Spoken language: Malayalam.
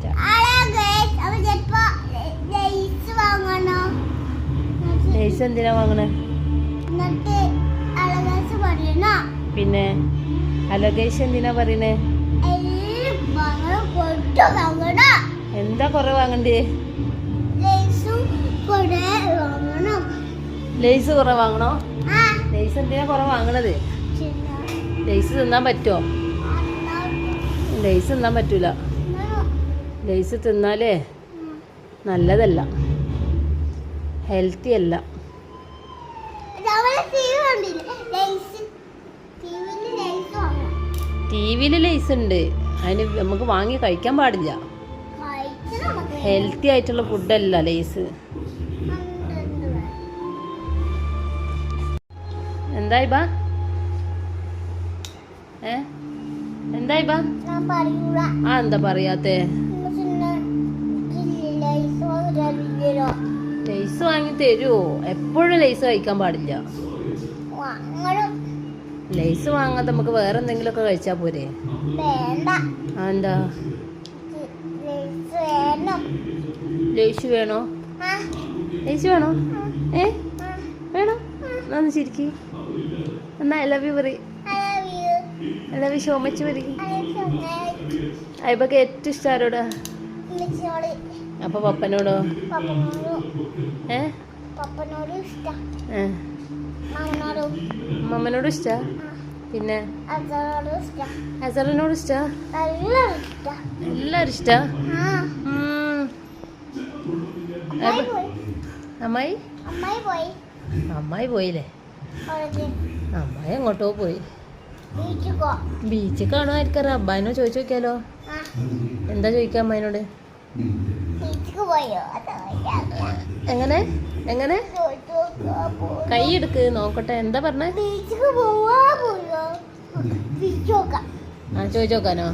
ഇഷ്ടം. ലേസ് എന്തിനാ വാങ്ങണേ? പിന്നെ അലകേഷ് എന്തിനാ പറയണേ? എന്താ കൊറേ വാങ്ങണ്ടേ? ലേസ് കുറെ വാങ്ങണോ? ലേസ് എന്തിനാ കുറെ വാങ്ങണത്? ലേസ് തിന്നാൻ പറ്റുമോ? ലേസ് തിന്നാൻ പറ്റൂല. ലേസ് തിന്നാലേ നല്ലതല്ല, ഹെൽത്തി അല്ല. ടി വിയിൽ ലേസ് ഉണ്ട്, അതിന് നമുക്ക് വാങ്ങി കഴിക്കാൻ പാടില്ല. ഹെൽത്തി ആയിട്ടുള്ള ഫുഡല്ല ലേസ്. എന്തായി ബാ? എന്തായി ബാ? ആ എന്താ പറയാത്തെ? ലേസ് വാങ്ങി തരുമോ? എപ്പോഴും ലേസ് കഴിക്കാൻ പാടില്ല. ലേസ് വാങ്ങാതെ നമുക്ക് വേറെ എന്തെങ്കിലും ഒക്കെ കഴിച്ചാ പോരെ? എന്താ ലേസ് വേണോ? ലേസ് വേണോ? വേണോ? എന്നാ ശരിക്ക് എന്നാ ഐ ലവ് യു പറ. I love you so much പറ. അയ്യപ്പൊക്കെ ഏറ്റവും ഇഷ്ടം ആരോടാ? അപ്പൊ പപ്പനോടോ? മമ്മനോടും ഇഷ്ടാ? പിന്നെ അസറിനോട് ഇഷ്ടാ? എല്ലാരും ഇഷ്ടാ? അമ്മായി അമ്മായി പോയില്ലേ? അമ്മായി എങ്ങോട്ടോ പോയി. ബീച്ചിൽ കാണുമായിരിക്കാറ്. അബ്ബാനോ ചോദിച്ചു നോക്കിയാലോ? എന്താ ചോദിക്കാം അമ്മായിനോട്? എങ്ങനെ എങ്ങനെ കൈ എടുക്ക് നോക്കട്ടെ. എന്താ പറഞ്ഞേ? ആ ചോദിച്ചു നോക്കാനോ?